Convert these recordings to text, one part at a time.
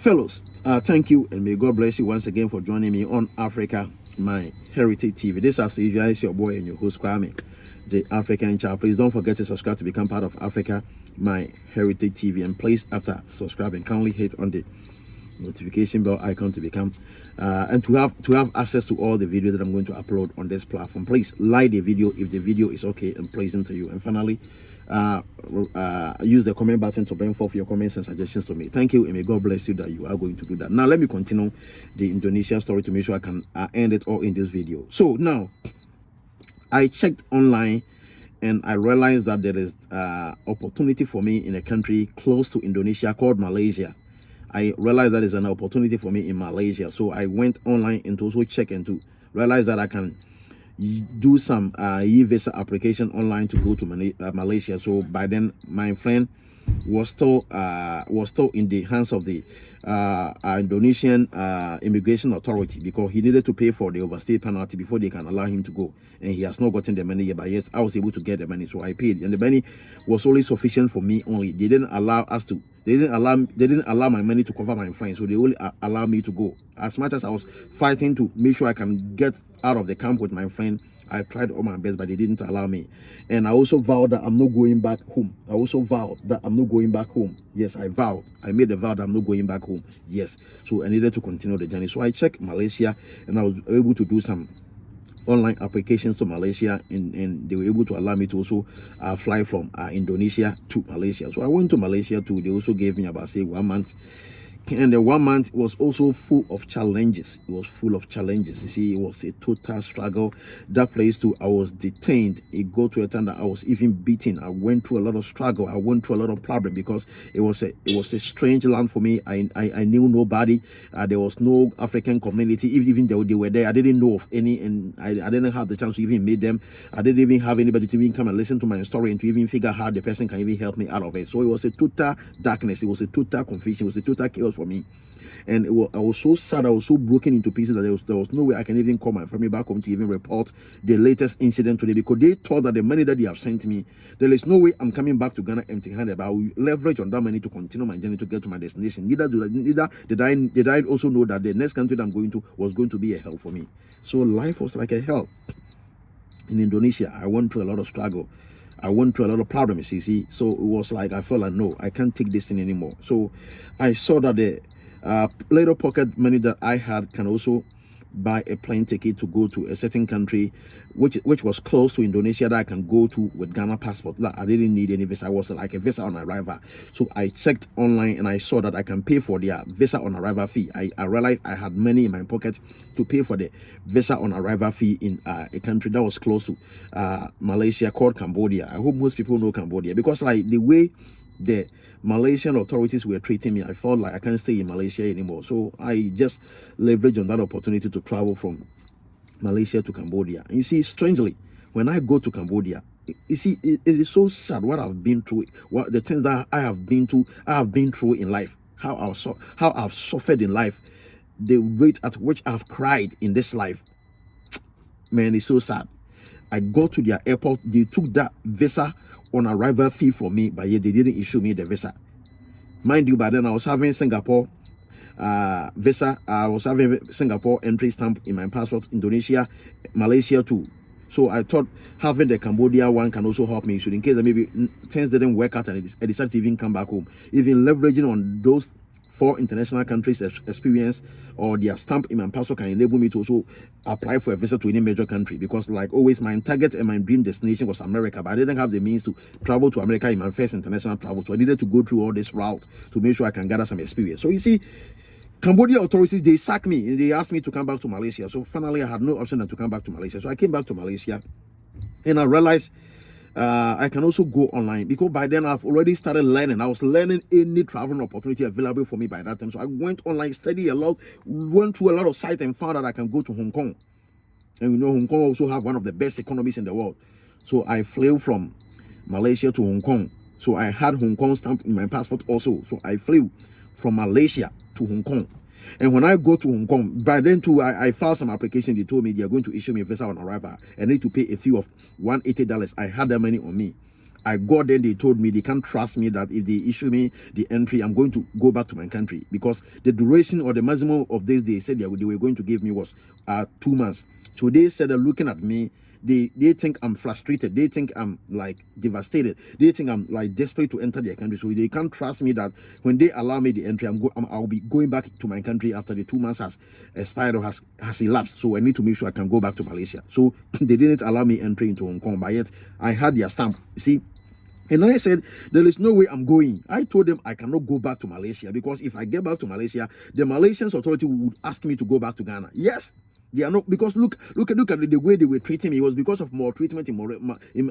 Fellows, thank you and may God bless you once again for joining me on Africa, my Heritage TV. This, as usual, is your boy and your host, Kwame, the African child. Please don't forget to subscribe to become part of Africa, my Heritage TV. And please, after subscribing, kindly hit on the notification bell icon to become and to have access to all the videos that I'm going to upload on this platform. Please like the video if the video is okay and pleasing to you. And finally, use the comment button to bring forth your comments and suggestions to me. Thank you, and may God bless you that you are going to do that. Now let me continue the Indonesia story to make sure I can end it all in this video. So now I checked online and I realized that there is opportunity for me in a country close to Indonesia called Malaysia. I realized that is an opportunity for me in Malaysia. So I went online and to also check and to realize that I can do some e-visa application online to go to Malaysia. So by then my friend was still in the hands of the Indonesian immigration authority, because he needed to pay for the overstay penalty before they can allow him to go, and he has not gotten the money yet. But yes, I was able to get the money, so I paid, and the money was only sufficient for me only. They didn't allow us to. They didn't allow my money to cover my friend, so they only allowed me to go. As much as I was fighting to make sure I can get out of the camp with my friend, I tried all my best, but they didn't allow me. And I also vowed that I'm not going back home. I also vowed that I'm not going back home. Yes, I vowed. I made a vow that I'm not going back home. Yes. So I needed to continue the journey. So I checked Malaysia, and I was able to do some online applications to Malaysia, and they were able to allow me to also fly from Indonesia to Malaysia. So I went to Malaysia too. They also gave me about, say, 1 month. And the 1 month was also full of challenges. It was full of challenges. You see, it was a total struggle. That place too, I was detained. It got to a time that I was even beaten. I went through a lot of struggle. I went through a lot of problem, because it was a strange land for me. I knew nobody. There was no African community. Even though they were there, I didn't know of any, and I didn't have the chance to even meet them. I didn't even have anybody to even come and listen to my story and to even figure out how the person can even help me out of it. So it was a total darkness. It was a total confusion. It was a total chaos for me. And I was so sad, I was so broken into pieces that there was no way I can even call my family back home to even report the latest incident today, because they thought that the money that they have sent me, there is no way I'm coming back to Ghana empty-handed, but I will leverage on that money to continue my journey to get to my destination. Neither did I also know that the next country that I'm going to was going to be a hell for me. So life was like a hell. In Indonesia, I went through a lot of struggle. I went through a lot of problems, you see. So it was like I felt like, no, I can't take this thing anymore. So I saw that the little pocket money that I had can also buy a plane ticket to go to a certain country which was close to Indonesia that I can go to with Ghana passport. That I didn't need any visa. I was like a visa on arrival. So I checked online and I saw that I can pay for their visa on arrival fee. I realized I had money in my pocket to pay for the visa on arrival fee in a country that was close to Malaysia, called Cambodia. I hope most people know Cambodia, because like the way the Malaysian authorities were treating me, I felt like I can't stay in Malaysia anymore. So I just leveraged on that opportunity to travel from Malaysia to Cambodia. And you see, strangely, when I go to Cambodia, you see, it is so sad what I've been through, what the things that I have been through in life, how I've suffered in life, the rate at which I've cried in this life. Man, it's so sad. I go to their airport, they took that visa on arrival fee for me, but yet they didn't issue me the visa. Mind you, by then I was having Singapore visa. I was having Singapore entry stamp in my passport, Indonesia, Malaysia too. So I thought having the Cambodia one can also help me. So in case that maybe things didn't work out and I decided to even come back home, even leveraging on those 4 international countries' experience or their stamp in my passport can enable me to also apply for a visa to any major country, because like always my target and my dream destination was America, but I didn't have the means to travel to America in my first international travel. So I needed to go through all this route to make sure I can gather some experience. So you see, Cambodia authorities, they sacked me and they asked me to come back to Malaysia. So finally I had no option than to come back to Malaysia. So I came back to Malaysia and I realized I can also go online, because by then I've already started learning. I was learning any traveling opportunity available for me by that time. So I went online, studied a lot, went through a lot of sites and found that I can go to Hong Kong. And you know, Hong Kong also have one of the best economies in the world. So I flew from Malaysia to Hong Kong. So I had Hong Kong stamp in my passport also. So I flew from Malaysia to Hong Kong. And when I go to Hong Kong, by then too, I filed some application. They told me they are going to issue me a visa on arrival. I need to pay a fee of $180. I had that money on me. I got there, they told me they can't trust me, that if they issue me the entry, I'm going to go back to my country, because the duration or the maximum of days they said they were going to give me was 2 months. So they said they're looking at me. They think I'm frustrated. They think I'm like devastated. They think I'm like desperate to enter their country. So they can't trust me that when they allow me the entry, I'll be going back to my country after the 2 months has expired or has elapsed. So I need to make sure I can go back to Malaysia. So they didn't allow me entry into Hong Kong, but yet I had their stamp. You see. And I said, there is no way I'm going. I told them I cannot go back to Malaysia, because if I get back to Malaysia, the Malaysian authority would ask me to go back to Ghana. Yes. They are not, because look at the way they were treating me. It was because of maltreatment in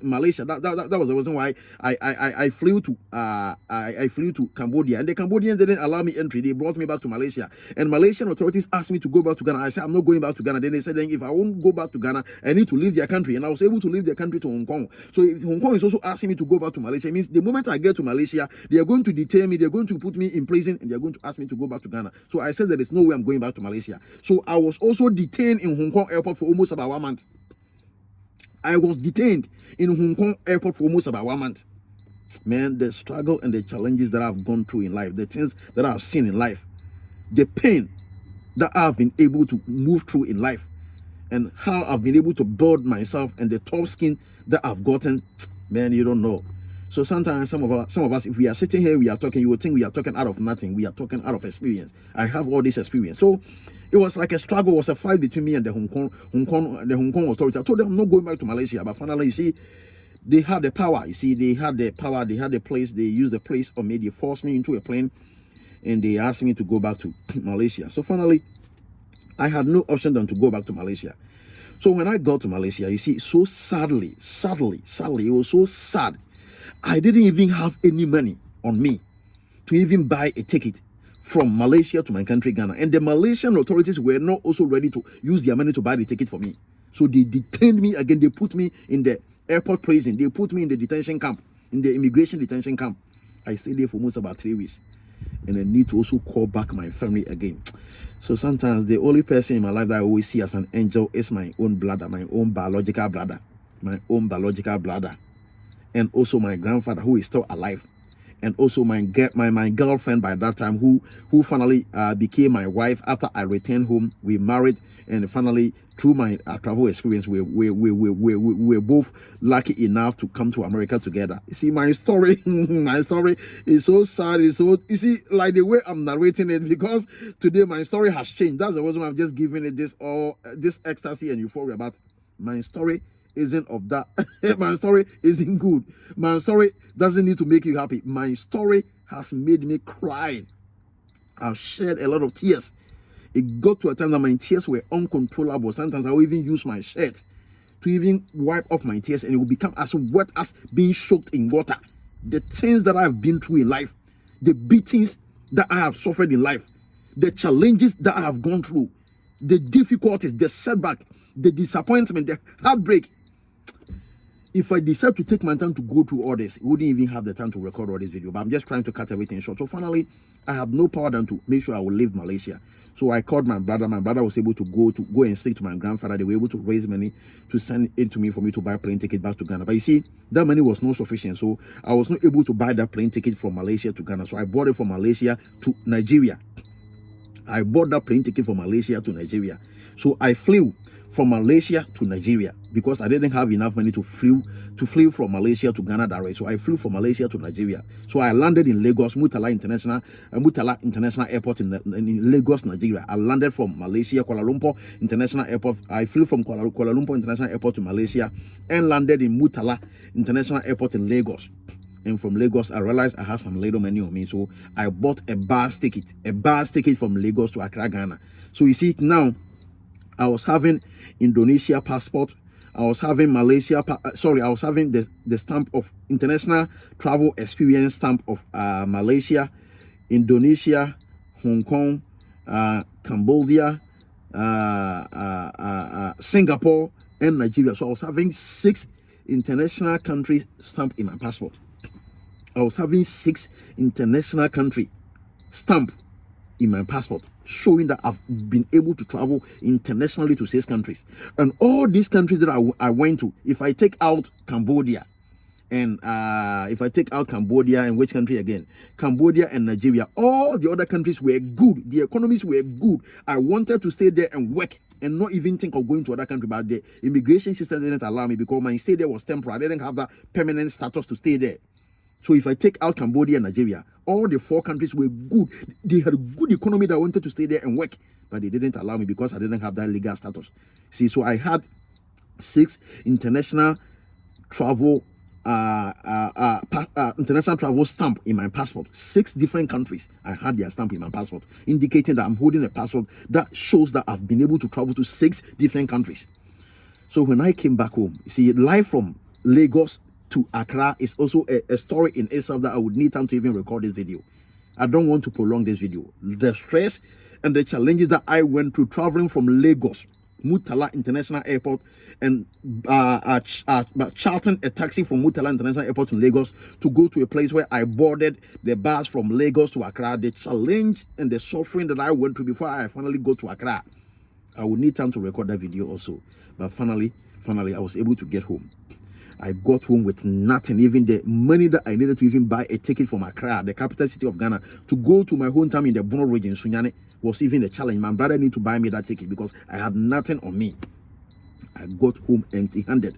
Malaysia. That was the reason why I flew to I flew to Cambodia, and the Cambodians didn't allow me entry. They brought me back to Malaysia, and Malaysian authorities asked me to go back to Ghana. I said I'm not going back to Ghana. Then they said, then if I won't go back to Ghana, I need to leave their country, and I was able to leave their country to Hong Kong. So if Hong Kong is also asking me to go back to Malaysia, it means the moment I get to Malaysia, they are going to detain me. They're going to put me in prison, and they're going to ask me to go back to Ghana. So I said there is no way I'm going back to Malaysia. So I was also detained in Hong Kong airport for almost about 1 month. I was detained in Hong Kong airport for almost about 1 month. Man, the struggle and the challenges that I've gone through in life, the things that I've seen in life, the pain that I've been able to move through in life, and how I've been able to build myself, and the tough skin that I've gotten, man, you don't know. So sometimes some of us, if we are sitting here, we are talking, you would think we are talking out of nothing. We are talking out of experience. I have all this experience. So it was like a struggle, it was a fight between me and the Hong Kong authority. I told them I'm not going back to Malaysia, but finally, you see, they had the power. You see, they had the power, they had the place, they used the place on me, they forced me into a plane, and they asked me to go back to Malaysia. So finally, I had no option than to go back to Malaysia. So when I got to Malaysia, you see, so sadly, it was so sad. I didn't even have any money on me to even buy a ticket from Malaysia to my country, Ghana. And the Malaysian authorities were not also ready to use their money to buy the ticket for me. So they detained me again. They put me in the airport prison. They put me in the detention camp, in the immigration detention camp. I stayed there for almost about 3 weeks. And I need to also call back my family again. So sometimes the only person in my life that I always see as an angel is my own brother, my own biological brother, and also my grandfather, who is still alive, and also my girlfriend by that time, who finally became my wife after I returned home. We married, and finally through my travel experience, we're both lucky enough to come to America together. You see, my story is so sad. It's so, you see, like the way I'm narrating it, because today my story has changed. That's the reason why I'm just giving it this ecstasy and euphoria. But my story isn't of that. My story isn't good. My story doesn't need to make you happy. My story has made me cry. I've shed a lot of tears. It got to a time that my tears were uncontrollable. Sometimes I will even use my shirt to even wipe off my tears, and it will become as wet as being soaked in water. The things that I've been through in life, the beatings that I have suffered in life, the challenges that I have gone through, the difficulties, the setback, the disappointment, the heartbreak. If I decide to take my time to go through all this, I wouldn't even have the time to record all this video. But I'm just trying to cut everything short. So finally, I have no power than to make sure I will leave Malaysia. So I called my brother. My brother was able to go and speak to my grandfather. They were able to raise money to send it to me for me to buy a plane ticket back to Ghana. But you see, that money was not sufficient. So I was not able to buy that plane ticket from Malaysia to Ghana. So I bought it from Malaysia to Nigeria. I bought that plane ticket from Malaysia to Nigeria. So I flew from Malaysia to Nigeria because I didn't have enough money to fly from Malaysia to Ghana direct. So I flew from Malaysia to Nigeria. So I landed in Lagos, Murtala International Airport in Lagos, Nigeria. I landed from Malaysia, Kuala Lumpur International Airport. I flew from Kuala Lumpur International Airport to Malaysia and landed in Murtala International Airport in Lagos. And from Lagos, I realized I had some little money on me. So I bought a bus ticket from Lagos to Accra, Ghana. So you see, now I was having Indonesia passport. I was having Malaysia, I was having the stamp of international travel experience stamp of Malaysia, Indonesia, Hong Kong, Cambodia, Singapore, and Nigeria. So I was having 6 international country stamp in my passport. I was having 6 international country stamp in my passport, showing that I've been able to travel internationally to 6 countries. And all these countries that I went to, if I take out Cambodia, and if I take out Cambodia and which country again? Cambodia and Nigeria. All the other countries were good. The economies were good. I wanted to stay there and work and not even think of going to other country, but the immigration system didn't allow me because my stay there was temporary. I didn't have that permanent status to stay there. So if I take out Cambodia and Nigeria, all the 4 countries were good. They had a good economy that I wanted to stay there and work, but they didn't allow me because I didn't have that legal status. See, so I had 6 international travel international travel stamp in my passport. 6 different countries I had their stamp in my passport, indicating that I'm holding a passport that shows that I've been able to travel to 6 different countries. So when I came back home, you see, life from Lagos to Accra is also a story in itself that I would need time to even record this video. I don't want to prolong this video. The stress and the challenges that I went through traveling from Lagos, Murtala International Airport, and chartering a taxi from Murtala International Airport to Lagos to go to a place where I boarded the bus from Lagos to Accra. The challenge and the suffering that I went through before I finally go to Accra. I would need time to record that video also. But finally, I was able to get home. I got home with nothing, even the money that I needed to even buy a ticket from Accra, the capital city of Ghana, to go to my hometown in the Bono region, Sunyani, was even a challenge. My brother needed to buy me that ticket because I had nothing on me. I got home empty-handed.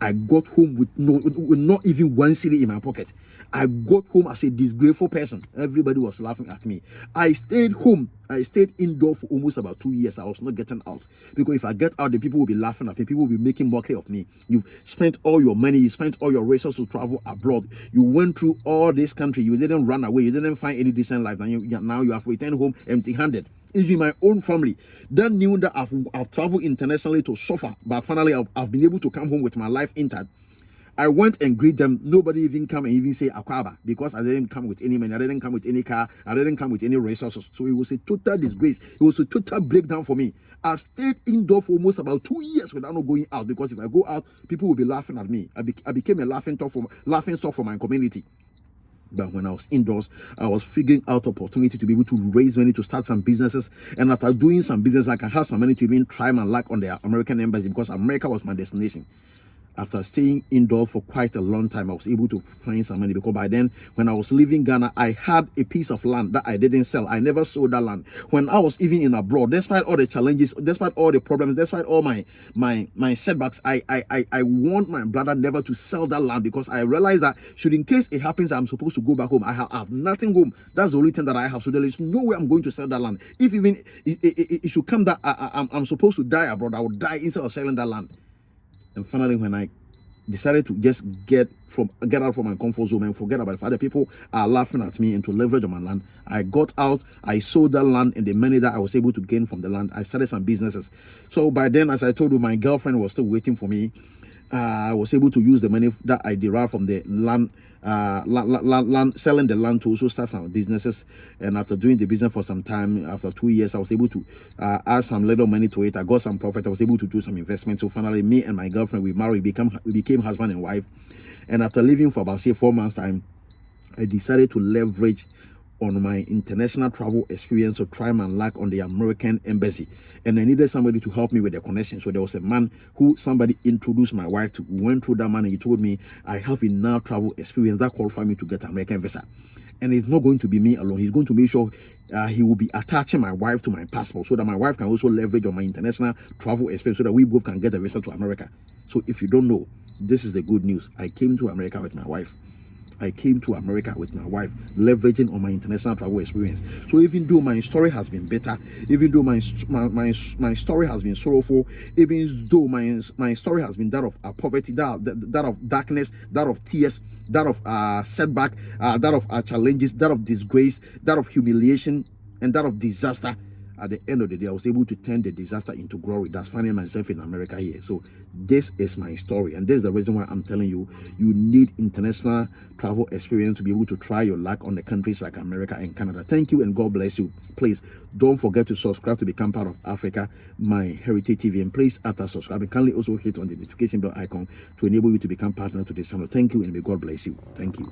I got home with not even 1 cedi in my pocket. I got home as a disgraceful person. Everybody was laughing at me. I stayed home. I stayed indoor for almost about 2 years. I was not getting out. Because if I get out, the people will be laughing at me. People will be making mockery of me. You spent all your money. You spent all your resources to travel abroad. You went through all this country. You didn't run away. You didn't find any decent life. And now you have returned home empty-handed. Even my own family that knew that I've traveled internationally to suffer, but finally I've been able to come home with my life intact. I went and greet them. Nobody even come and even say Akwaba, because I didn't come with any money. I didn't come with any car. I didn't come with any resources. So it was a total disgrace. It was a total breakdown for me. I stayed indoor for almost about 2 years without not going out, because if I go out, people will be laughing at me. I became a laughing stock for my community. But when I was indoors, I was figuring out opportunity to be able to raise money to start some businesses. And after doing some business, I can have some money to even try my luck on the American embassy, because America was my destination. After staying indoors for quite a long time, I was able to find some money, because by then, when I was leaving Ghana, I had a piece of land that I didn't sell. I never sold that land. When I was even in abroad, despite all the challenges, despite all the problems, despite all my setbacks, I want my brother never to sell that land, because I realized that should in case it happens, I'm supposed to go back home. I have nothing home. That's the only thing that I have. So there is no way I'm going to sell that land. If even it should come that I'm supposed to die abroad, I would die instead of selling that land. And finally, when I decided to just get out from my comfort zone and forget about it, other people are laughing at me and to leverage on my land, I got out. I sold that land, and the money that I was able to gain from the land, I started some businesses. So by then, as I told you, my girlfriend was still waiting for me. I was able to use the money that I derived from the land, selling the land, to also start some businesses. And after doing the business for some time, after 2 years, I was able to add some little money to it. I got some profit. I was able to do some investment. So finally, me and my girlfriend, we married, we became husband and wife. And after living for about 4 months time, I decided to leverage on my international travel experience to try my luck on the American embassy. And I needed somebody to help me with the connection. So there was a man who somebody introduced my wife to. We went through that man, and he told me I have enough travel experience that qualified me to get an American visa. And it's not going to be me alone. He's going to make sure he will be attaching my wife to my passport, so that my wife can also leverage on my international travel experience, so that we both can get a visa to America. So if you don't know, this is the good news. I came to America with my wife. Leveraging on my international travel experience. So even though my story has been better, even though my story has been sorrowful, even though my story has been that of poverty, that of darkness, that of tears, that of setback, that of challenges, that of disgrace, that of humiliation, and that of disaster, at the end of the day, I was able to turn the disaster into glory. That's finding myself in America here. So this is my story, and this is the reason why I'm telling you, you need international travel experience to be able to try your luck on the countries like America and Canada. Thank you, and God bless you. Please don't forget to subscribe to become part of Africa My Heritage TV, and please, after subscribing, kindly also hit on the notification bell icon to enable you to become partner to this channel. Thank you, and may God bless you. Thank you.